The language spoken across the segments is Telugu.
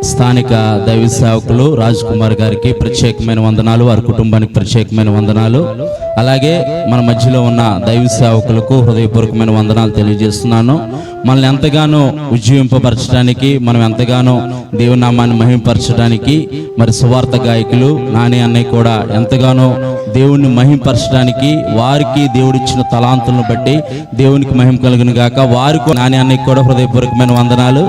స్థానిక దైవ సేవకులు రాజ్ కుమార్ గారికి ప్రత్యేకమైన వందనాలు, వారి కుటుంబానికి ప్రత్యేకమైన వందనాలు. అలాగే మన మధ్యలో ఉన్న దైవ సేవకులకు హృదయపూర్వకమైన వందనాలు తెలియజేస్తున్నాను. మనల్ని ఎంతగానో ఉజ్జీవింపపరచడానికి, మనం ఎంతగానో దేవుని నామాన్ని మహింపరచడానికి మరి సువార్త గాయకులు నాని అన్నయ్య కూడా ఎంతగానో దేవుణ్ణి మహింపరచడానికి, వారికి దేవుడిచ్చిన తలాంతులను బట్టి దేవునికి మహిమ కలుగును గాక. వారికి నాని అన్నయ్య కూడా హృదయపూర్వకమైన వందనాలు.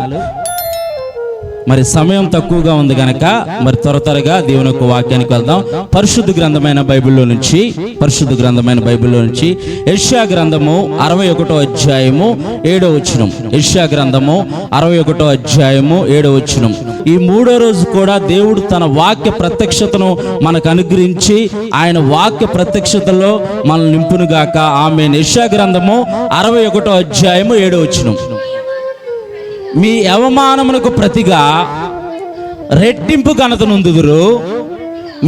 మరి సమయం తక్కువగా ఉంది గనక మరి త్వరగా దేవుని యొక్క వాక్యానికి వెళ్దాం. పరిశుద్ధ గ్రంథమైన బైబిల్లో నుంచి యెషయా గ్రంథము 61వ అధ్యాయము 7వ వచనం. యెషయా గ్రంథము 61వ అధ్యాయము 7వ వచనం. ఈ మూడో రోజు కూడా దేవుడు తన వాక్య ప్రత్యక్షతను మనకు అనుగ్రహించి ఆయన వాక్య ప్రత్యక్షతలో మనల్ని నింపునుగాక. ఆమేన్. యెషయా గ్రంథము 61వ అధ్యాయము 7వ వచనం. మీ అవమానమునకు ప్రతిగా రెట్టింపు ఘనత నొందుదురు,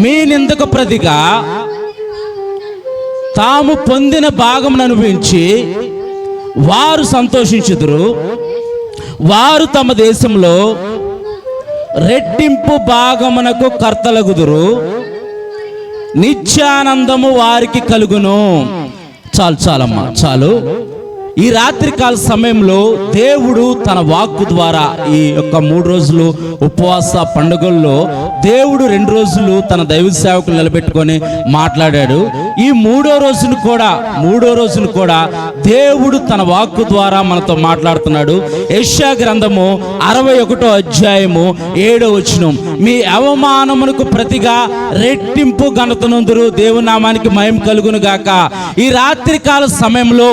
మీ నిందకు ప్రతిగా తాము పొందిన భాగమును అనుభవించి వారు సంతోషించుదురు. వారు తమ దేశంలో రెట్టింపు భాగమునకు కర్తలగుదురు, నిత్యానందము వారికి కలుగును. చాలమ్మా చాలు. ఈ రాత్రికాల సమయంలో దేవుడు తన వాక్కు ద్వారా ఈ యొక్క 3 రోజులు ఉపవాస పండుగల్లో దేవుడు 2 రోజులు తన దైవ సేవకులు నిలబెట్టుకొని మాట్లాడాడు. ఈ మూడో రోజును కూడా దేవుడు తన వాక్కు ద్వారా మనతో మాట్లాడుతున్నాడు. యెషయా గ్రంథము 61వ అధ్యాయము 7వ వచనం. మీ అవమానమునకు ప్రతిగా రెట్టింపు ఘనత నొందురు, దేవుని నామానికి మహిమ కలుగును గాక. ఈ రాత్రికాల సమయంలో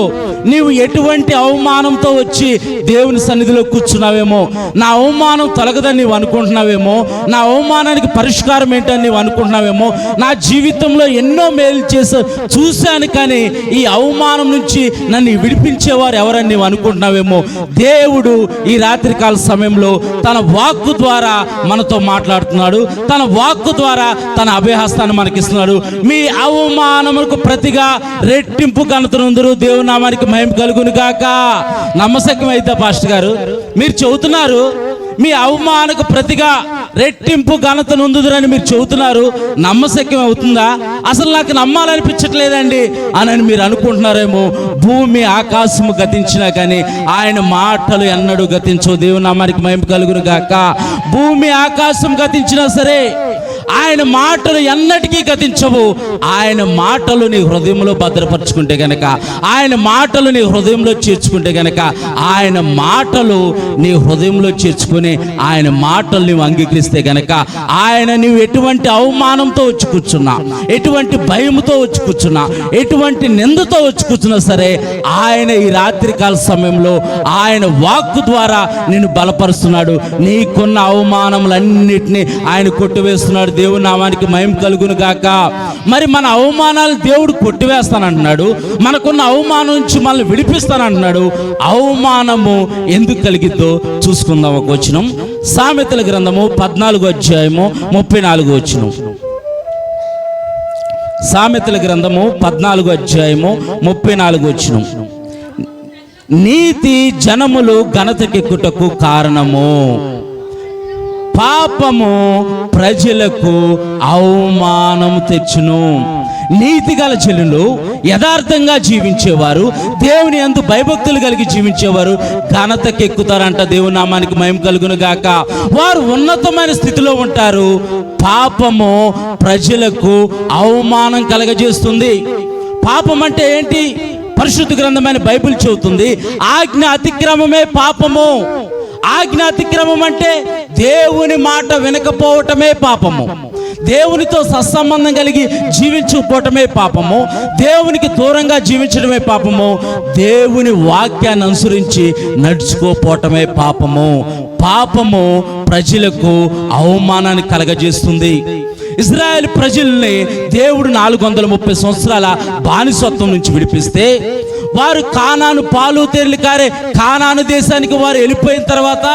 నీవు ఎటువంటి అవమానంతో వచ్చి దేవుని సన్నిధిలో కూర్చున్నావేమో, నా అవమానం తొలగదని నీవు అనుకుంటున్నావేమో, నా అవమానానికి పరిష్కారం ఏంటని నీవు అనుకుంటున్నావేమో, నా జీవితంలో ఎన్నో మేలు చూశాను కానీ ఈ అవమానం నుంచి నన్ను విడిపించేవారు ఎవరని నీవు అనుకుంటున్నావేమో. దేవుడు ఈ రాత్రికాల సమయంలో తన వాక్కు ద్వారా మనతో మాట్లాడుతున్నాడు. తన వాక్కు ద్వారా తన అభయహస్తాన్ని మనకిస్తున్నాడు. మీ అవమానములకు ప్రతిగా రెట్టింపు ఘనత నొందురు, దేవుని నామానికి మహిమ కలుగును గాక. నమ్మశక్యం అయితే పాస్టర్ గారు మీరు చెబుతున్నారు, మీ అవమానకు ప్రతిగా రెట్టింపు ఘనత నొందుదురని మీరు చెబుతున్నారు, నమ్మశక్యం అవుతుందా? అసలు నాకు నమ్మాలనిపించట్లేదండి అని మీరు అనుకుంటున్నారేమో. భూమి ఆకాశము గతించినా కానీ ఆయన మాటలు ఎన్నడూ గతించవు. దేవుని నామానికి మహిమ కలుగును గాక. భూమి ఆకాశం గతించినా సరే ఆయన మాటలు ఎన్నటికీ గతించవు. ఆయన మాటలు నీ హృదయంలో భద్రపరుచుకుంటే గనక, ఆయన మాటలు నీ హృదయంలో చేర్చుకుంటే గనక, ఆయన మాటలు నీ హృదయంలో చేర్చుకుని ఆయన మాటలు నీవు అంగీకరిస్తే గనక, ఆయన నీవు ఎటువంటి అవమానంతో వచ్చి కూర్చున్నా, ఎటువంటి భయంతో వచ్చి కూర్చున్నా, ఎటువంటి నిందతో వచ్చి కూర్చున్నా సరే ఆయన ఈ రాత్రికాల సమయంలో ఆయన వాక్కు ద్వారా నిన్ను బలపరుస్తున్నాడు. నీకున్న అవమానములన్నిటినీ ఆయన కొట్టివేస్తున్నాడు. దేవుని నామానికి మహిమ కలుగును గాక. మరి మన అవమానాలు దేవుడు కొట్టివేస్తానంటున్నాడు, మనకున్న అవమానం నుంచి మనల్ని విడిపిస్తానంటున్నాడు. అవమానము ఎందుకు కలిగిద్దో చూసుకుందాం. ఒక వచనం, సామెతల గ్రంథము 14వ అధ్యాయము 34వ వచనం. సామెతల గ్రంథము 14వ అధ్యాయము 34వ వచనం. నీతి జనములు ఘనతకెక్కుటకు కారణము, పాపము ప్రజలకు అవమానం తెచ్చును. నీతి గల జనులు, యథార్థంగా జీవించేవారు, దేవుని యందు భయభక్తులు కలిగి జీవించేవారు ఘనతకెక్కుతారంట. దేవుని నామానికి మహిమ కలుగును గాక. వారు ఉన్నతమైన స్థితిలో ఉంటారు. పాపము ప్రజలకు అవమానం కలగజేస్తుంది. పాపం అంటే ఏంటి? పరిశుద్ధ గ్రంథమైన బైబిల్ చెబుతుంది, ఆజ్ఞ అతిక్రమమే పాపము. ఆజ్ఞ అతిక్రమం అంటే దేవుని మాట వినకపోవటమే పాపము. దేవునితో సత్సంబంధం కలిగి జీవించకపోవటమే పాపము. దేవునికి దూరంగా జీవించడమే పాపము. దేవుని వాక్యాన్ని అనుసరించి నడుచుకోపోవటమే పాపము. పాపము ప్రజలకు అవమానాన్ని కలగజేస్తుంది. ఇజ్రాయెల్ ప్రజల్ని దేవుడు 430 సంవత్సరాల బానిసత్వం నుంచి విడిపిస్తే, వారు కానాను పాలు తేనెలు కారే కానాను దేశానికి వారు వెళ్ళిపోయిన తర్వాత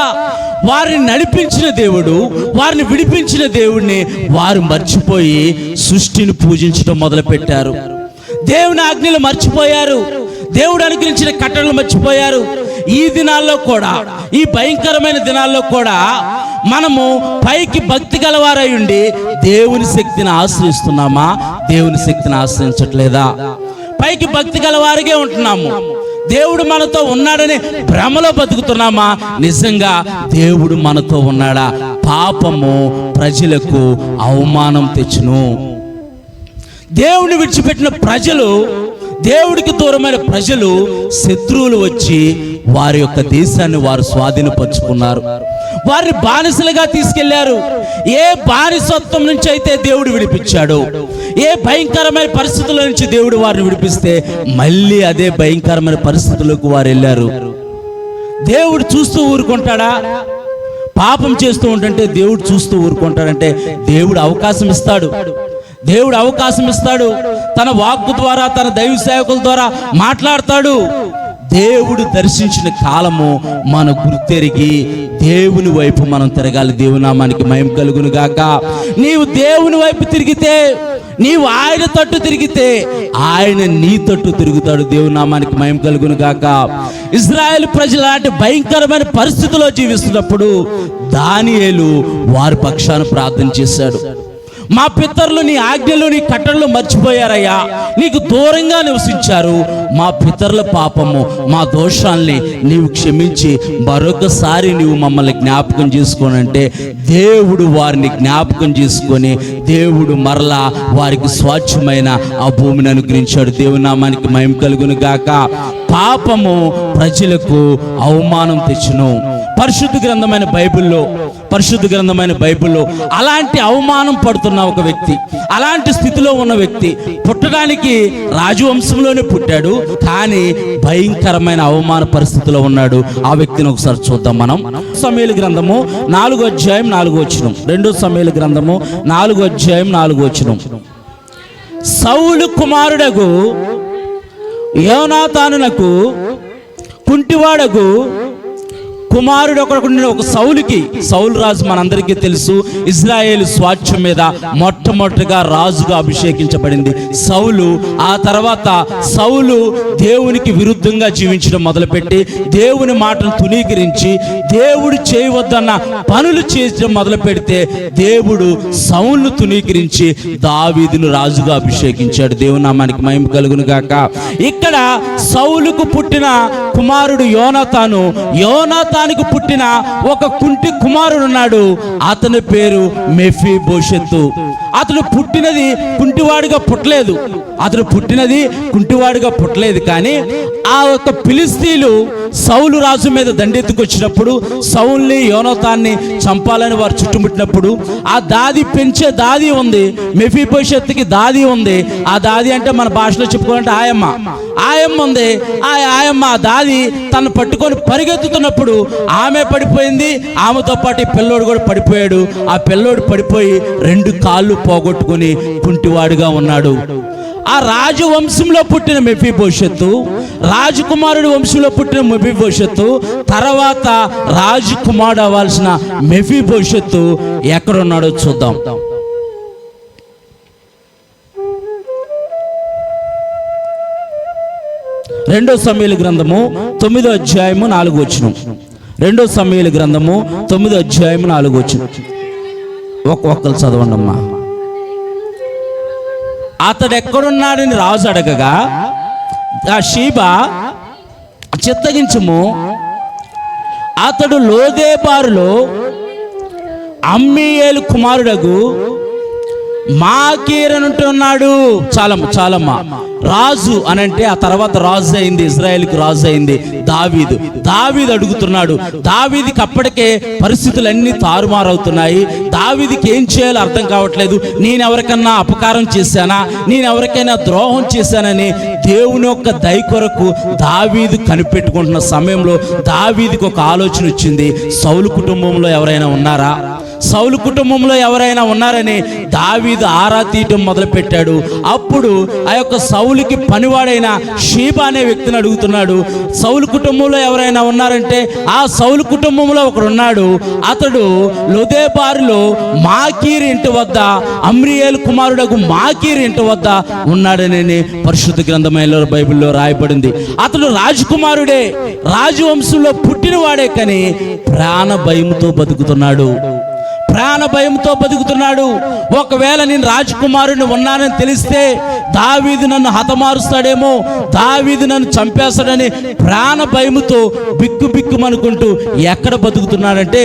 వారిని నడిపించిన దేవుడు, వారిని విడిపించిన దేవుడిని వారు మర్చిపోయి సృష్టిని పూజించడం మొదలుపెట్టారు. దేవుని ఆజ్ఞలు మర్చిపోయారు. దేవుడు అనుగ్రహించిన కట్టడలు మర్చిపోయారు. ఈ దినాల్లో కూడా, ఈ భయంకరమైన దినాల్లో కూడా మనము పైకి భక్తి గలవారై ఉండి దేవుని శక్తిని ఆశ్రయిస్తున్నామా, దేవుని శక్తిని ఆశ్రయించట్లేదా? పైకి భక్తి గలవారిగా ఉంటున్నాము, దేవుడు మనతో ఉన్నాడని భ్రమలో బతుకుతున్నామా, నిజంగా దేవుడు మనతో ఉన్నాడా? పాపము ప్రజలకు అవమానం తెచ్చును. దేవుని విడిచిపెట్టిన ప్రజలు, దేవుడికి దూరమైన ప్రజలు, శత్రువులు వచ్చి వారి యొక్క దేశాన్ని వారు స్వాధీనపరుచుకున్నారు, వారిని బానిసలుగా తీసుకెళ్లారు. ఏ బానిసత్వం నుంచి అయితే దేవుడు విడిపించాడు, ఏ భయంకరమైన పరిస్థితుల నుంచి దేవుడు వారిని విడిపిస్తే మళ్ళీ అదే భయంకరమైన పరిస్థితులకు వారు వెళ్ళారు. దేవుడు చూస్తూ ఊరుకుంటాడా? పాపం చేస్తూ ఉంటుంటే దేవుడు చూస్తూ ఊరుకుంటాడంటే దేవుడు అవకాశం ఇస్తాడు. దేవుడు అవకాశం ఇస్తాడు, తన వాక్కు ద్వారా, తన దైవ సేవకుల ద్వారా మాట్లాడతాడు. దేవుడు దర్శించిన కాలము మన గుర్తెరిగి దేవుని వైపు మనం తిరగాలి. దేవుని నామానికి మహిమ కలుగును గాక. నీవు దేవుని వైపు తిరిగితే, నీవు ఆయన తట్టు తిరిగితే ఆయన నీ తట్టు తిరుగుతాడు. దేవుని నామానికి మహిమ కలుగును గాక. ఇశ్రాయేలు ప్రజలు అలాంటి భయంకరమైన పరిస్థితిలో జీవిస్తున్నప్పుడు దానియేలు వారి పక్షాన ప్రార్థన చేశాడు. మా పితరులు నీ ఆజ్ఞలు, నీ కట్టడలు మర్చిపోయారయ్యా, నీకు దూరంగా నివసించారు. మా పితరుల పాపము, మా దోషాల్ని నీవు క్షమించి మరొకసారి నీవు మమ్మల్ని జ్ఞాపకం చేసుకోనంటే దేవుడు వారిని జ్ఞాపకం చేసుకొని దేవుడు మరలా వారికి స్వాచ్ఛమైన ఆ భూమిని అనుగ్రహించాడు. దేవుని నామానికి మహిమ కలుగును గాక. పాపము ప్రజలకు అవమానం తెచ్చును. పరిశుద్ధ గ్రంథమైన బైబిల్లో అలాంటి అవమానం పడుతున్న ఒక వ్యక్తి, అలాంటి స్థితిలో ఉన్న వ్యక్తి, పుట్టడానికి రాజవంశంలోనే పుట్టాడు, కానీ భయంకరమైన అవమాన పరిస్థితిలో ఉన్నాడు. ఆ వ్యక్తిని ఒకసారి చూద్దాం మనం. సమూయేలు గ్రంథము 4వ అధ్యాయం 4వ వచనం. 2 సమూయేలు గ్రంథము 4వ అధ్యాయం 4వ వచనం. సౌలు కుమారుడగు యోనాతానునకు కుంటివాడగు కుమారుడు ఒకడున్న ఒక సౌలుకి, సౌలు రాజు మనందరికీ తెలుసు, ఇజ్రాయేలు స్వాస్థ్యం మీద మొట్టమొదటిగా రాజుగా అభిషేకించబడింది సౌలు. ఆ తర్వాత సౌలు దేవునికి విరుద్ధంగా జీవించడం మొదలుపెట్టి దేవుని మాటను తునీకరించి దేవుడు చేయవద్దన్న పనులు చేయడం మొదలు పెడితే దేవుడు సౌలును తునీకరించి దావీదును రాజుగా అభిషేకించాడు. దేవుని నామానికి మహిమ కలుగును గాక. ఇక్కడ సౌలుకు పుట్టిన కుమారుడు యోనాతానుకు పుట్టిన ఒక కుంటి కుమారుడు ఉన్నాడు. అతని పేరు మెఫీబోషెతు. అతడు పుట్టినది కుంటివాడిగా పుట్టలేదు, కానీ ఆ యొక్క ఫిలిస్తీన్లు సౌలు రాజు మీద దండెత్తుకొచ్చినప్పుడు, సౌల్ని యోనాతాన్ని చంపాలని వారు చుట్టుముట్టినప్పుడు, ఆ దాది పెంచే దాది ఉంది, మెఫీబోషెతుకి దాది ఉంది. ఆ దాది అంటే మన భాషలో చెప్పుకోవాలంటే ఆయమ్మ ఉంది. ఆ ఆయమ్మ దాది తను పట్టుకొని పరిగెత్తుతున్నప్పుడు ఆమె పడిపోయింది, ఆమెతో పాటు ఈ పిల్లోడు కూడా పడిపోయాడు. ఆ పిల్లోడు పడిపోయి 2 కాళ్ళు పోగొట్టుకుని కుంటివాడుగా ఉన్నాడు. ఆ రాజు వంశంలో పుట్టిన మెఫీబోషెతు, రాజకుమారుడు వంశంలో పుట్టిన మెఫీబోషెతు, తర్వాత రాజకుమారుడు అవ్వాల్సిన మెఫీబోషెతు ఎక్కడున్నాడో చూద్దాం. రెండో సమూయేలు గ్రంథము 9వ అధ్యాయము 4వ వచనం. 2 సమూయేలు గ్రంథము 9వ అధ్యాయము 4వ వచనం. ఒక్కరు చదవండి అమ్మా. అతడు ఎక్కడున్నాడని రాజు అడగగా, ఆ షీబా చిత్తగించుము, అతడు లోదేబారులో అమ్మీయేలు కుమారుడగు మాకీరనుంటున్నాడు. చాలమ్మా. రాజు అనంటే ఆ తర్వాత రాజు అయింది, ఇజ్రాయేలుకు రాజు అయింది దావీదు అడుగుతున్నాడు. దావీదికి అప్పటికే పరిస్థితులన్నీ తారుమారవుతున్నాయి. దావీదికి ఏం చేయాలో అర్థం కావట్లేదు. నేనెవరికన్నా అపకారం చేశానా, నేనెవరికైనా ద్రోహం చేశానని దేవుని యొక్క దయ కొరకు దావీదు కనిపెట్టుకుంటున్న సమయంలో దావీదికి ఒక ఆలోచన వచ్చింది. సౌలు కుటుంబంలో ఎవరైనా ఉన్నారా, సౌలు కుటుంబంలో ఎవరైనా ఉన్నారని దావీదు ఆరా తీయటం మొదలుపెట్టాడు. అప్పుడు ఆ యొక్క సౌలుకి పనివాడైన షీబా అనే వ్యక్తిని అడుగుతున్నాడు, సౌలు కుటుంబంలో ఎవరైనా ఉన్నారంటే ఆ సౌలు కుటుంబంలో ఒకడు ఉన్నాడు, అతడు లొదెబారులో మాకీరు ఇంటి వద్ద అమ్రియేలు కుమారుడగు మాకీరు ఇంటి వద్ద ఉన్నాడని పరిశుద్ధ గ్రంథమైన బైబిల్లో రాయబడింది. అతడు రాజకుమారుడే, రాజవంశంలో పుట్టినవాడే, కానీ ప్రాణ భయంతో బతుకుతున్నాడు. ఒకవేళ నేను రాజకుమారుని ఉన్నానని తెలిస్తే దావీదు నన్ను హతమారుస్తాడేమో, దావీదు నన్ను చంపేస్తాడని ప్రాణ భయముతో బిక్కుమనుకుంటూ ఎక్కడ బతుకుతున్నాడంటే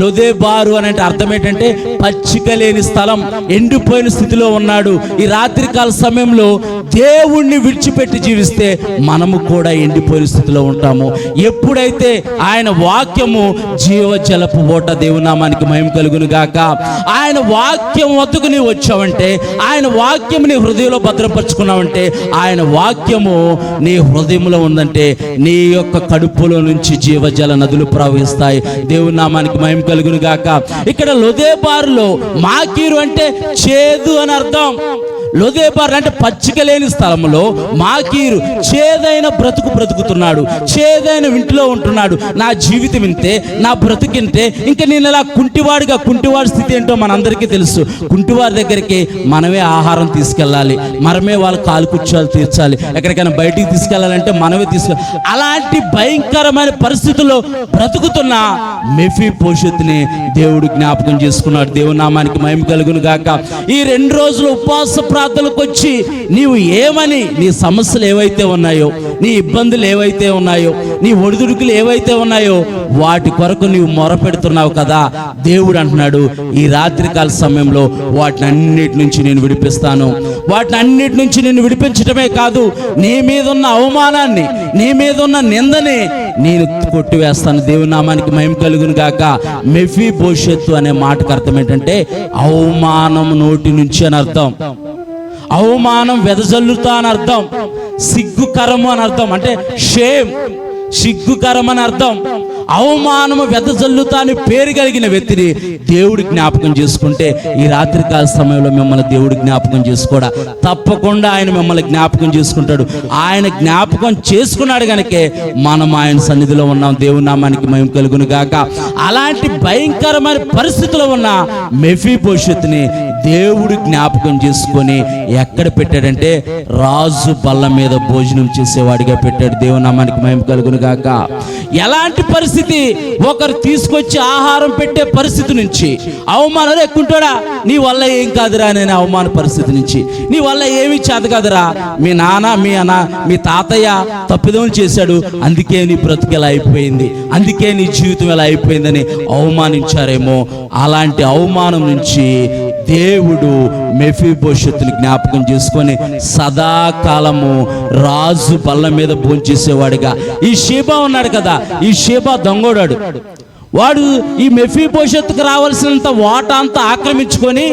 లొదెబారు అని అంటే అర్థం ఏంటంటే పచ్చిక లేని స్థలం, ఎండిపోయిన స్థితిలో ఉన్నాడు. ఈ రాత్రికాల సమయంలో దేవుణ్ణి విడిచిపెట్టి జీవిస్తే మనము కూడా ఎండిపోయిన స్థితిలో ఉంటాము. ఎప్పుడైతే ఆయన వాక్యము జీవజలపు ఓట, దేవునామానికి మహిమ కలుగును గాక, ఆయన వాక్యం వద్దకు నీవు వచ్చావంటే, ఆయన వాక్యము నీ హృదయంలో భద్రపరుచుకున్నావంటే, ఆయన వాక్యము నీ హృదయంలో ఉందంటే నీ యొక్క కడుపులో నుంచి జీవజల నదులు ప్రవహిస్తాయి. దేవుని నామానికి మహిమ కలుగును గాక. ఇక్కడ లొదెబారులో మాకీరు అంటే చేదు అని అర్థం. లొదెబారు అంటే పచ్చిక లేని స్థలంలో మాకీరు చేదైన బ్రతుకుతున్నాడు, చేదైన ఇంటిలో ఉంటున్నాడు. నా జీవితం ఇంతే, నా బ్రతుకింతే, ఇంకా నేను ఇలా కుంటివాడి స్థితి ఏంటో మనందరికీ తెలుసు. కుంటివారి దగ్గరికి మనమే ఆహారం తీసుకెళ్ళాలి, మనమే వాళ్ళ కాలు కూర్చోలు తీర్చాలి, ఎక్కడికైనా బయటికి తీసుకెళ్ళాలంటే మనమే తీసుకెళ్ళాలి. అలాంటి భయంకరమైన పరిస్థితుల్లో బ్రతుకుతున్న మెఫీబోషెతుని దేవుడు జ్ఞాపకం చేసుకున్నాడు. దేవుని నామానికి మహిమ కలుగును గాక. ఈ 2 రోజులు ఉపవాస ప్రార్థనలకు వచ్చి నీవు ఏమని, నీ సమస్యలు ఏవైతే ఉన్నాయో, నీ ఇబ్బందులు ఏవైతే ఉన్నాయో, నీ ఒడిదుడుకులు ఏవైతే ఉన్నాయో వాటి కొరకు నీవు మొరపెడుతున్నావు కదా. దేవుడు అంటున్నాడు, ఈ రాత్రికాల సమయంలో వాటిని అన్నిటి నుంచి నేను విడిపిస్తాను. వాటిని అన్నిటి నుంచి నేను విడిపించటమే కాదు, నీ మీద ఉన్న అవమానాన్ని, నీ మీద ఉన్న నిందని నేను కొట్టివేస్తాను. దేవుని నామానికి మహిమ కలుగును గాక. మెఫీబోషెతు అనే మాటకు అర్థం ఏంటంటే అవమానం నోటి నుంచి అని అర్థం. అవమానం వెదజల్లుతా అని అర్థం. సిగ్గుకరము అని అర్థం, అంటే షేమ్, సిగ్గుకరం అని అర్థం. అవమానము వెదజల్లుతా అని పేరు కలిగిన వ్యక్తిని దేవుడు జ్ఞాపకం చేసుకుంటే, ఈ రాత్రికాల సమయంలో మిమ్మల్ని దేవుడు జ్ఞాపకం చేసుకోడా, తప్పకుండా ఆయన మిమ్మల్ని జ్ఞాపకం చేసుకుంటాడు. ఆయన జ్ఞాపకం చేసుకున్నాడు కనుకే మనం ఆయన సన్నిధిలో ఉన్నాం. దేవుని నామానికి మహిమ కలుగును గాక. అలాంటి భయంకరమైన పరిస్థితిలో ఉన్న మెఫీబోషెతుని దేవుడు జ్ఞాపకం చేసుకొని ఎక్కడ పెట్టాడంటే రాజు బల్ల మీద భోజనం చేసేవాడిగా పెట్టాడు. దేవుని నామానికి మహిమ కలుగును గాక. ఎలాంటి పరిస్థితి, ఒకరు తీసుకొచ్చి ఆహారం పెట్టే పరిస్థితి నుంచి, అవమానాలు ఎక్కుంటాడా, నీ వల్ల ఏం కాదురా అనే అవమాన పరిస్థితి నుంచి, నీ వల్ల ఏమీ చేత కాదురా, మీ నాన్న మీ తాతయ్య తప్పిదములు చేశాడు, అందుకే నీ బ్రతుకు ఎలా అయిపోయింది, అందుకే నీ జీవితం ఎలా అయిపోయిందని అవమానించారేమో. అలాంటి అవమానం నుంచి దేవుడు మెఫీబోషెతుని జ్ఞాపకం చేసుకొని సదాకాలము రాజు బల్ల మీద భోంచేసేవాడిగా. ఈ షీబా ఉన్నాడు కదా, ఈ షీబా దొంగోడాడు. వాడు ఈ మెఫీబోషెతుకు రావాల్సినంత వాటా అంతా ఆక్రమించుకొని,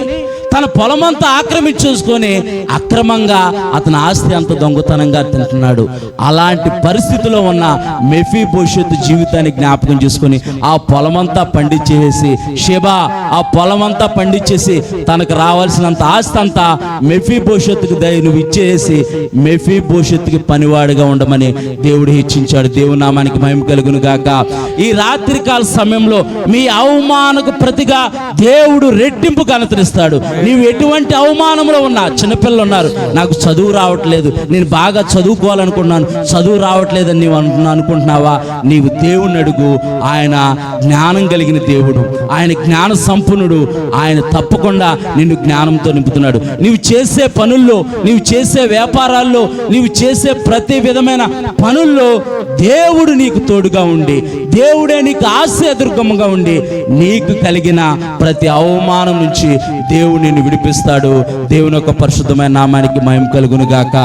తన పొలం అంతా ఆక్రమించేసుకొని అక్రమంగా అతని ఆస్తి అంత దొంగతనంగా తింటున్నాడు. అలాంటి పరిస్థితిలో ఉన్న మెఫీబోషెతు జీవితాన్ని జ్ఞాపకం చేసుకొని ఆ పొలమంతా పండించేసి, షెబా ఆ పొలమంతా పండించేసి తనకు రావాల్సినంత ఆస్తి అంతా మెఫీబోషెతుకు నువ్వు ఇచ్చేసి మెఫీబోషెతుకి పనివాడిగా ఉండమని దేవుడు హెచ్చించాడు. దేవుని నామానికి మహిమ కలుగును గాక. ఈ రాత్రికాల సమయంలో మీ అవమానకు ప్రతిగా దేవుడు రెట్టింపు ఘనతనిస్తాడు. నీవు ఎటువంటి అవమానంలో ఉన్నా, చిన్నపిల్లలు ఉన్నారు, నాకు చదువు రావట్లేదు, నేను బాగా చదువుకోవాలనుకున్నాను, చదువు రావట్లేదని నీవు అనుకుంటున్నావా, నీవు దేవుణ్ణి అడుగు. ఆయన జ్ఞానం కలిగిన దేవుడు, ఆయన జ్ఞాన సంపన్నుడు. ఆయన తప్పకుండా నిన్ను జ్ఞానంతో నింపుతున్నాడు. నీవు చేసే పనుల్లో, నీవు చేసే వ్యాపారాల్లో, నీవు చేసే ప్రతి విధమైన పనుల్లో దేవుడు నీకు తోడుగా ఉండి, దేవుడే నీకు ఆశ్రయదుర్గముగా ఉండి, నీకు కలిగిన ప్రతి అవమానం నుంచి దేవుడు నిన్ను విడిపిస్తాడు. దేవుని యొక్క పరిశుద్ధమైన నామానికి మహిమ కలుగును గాక.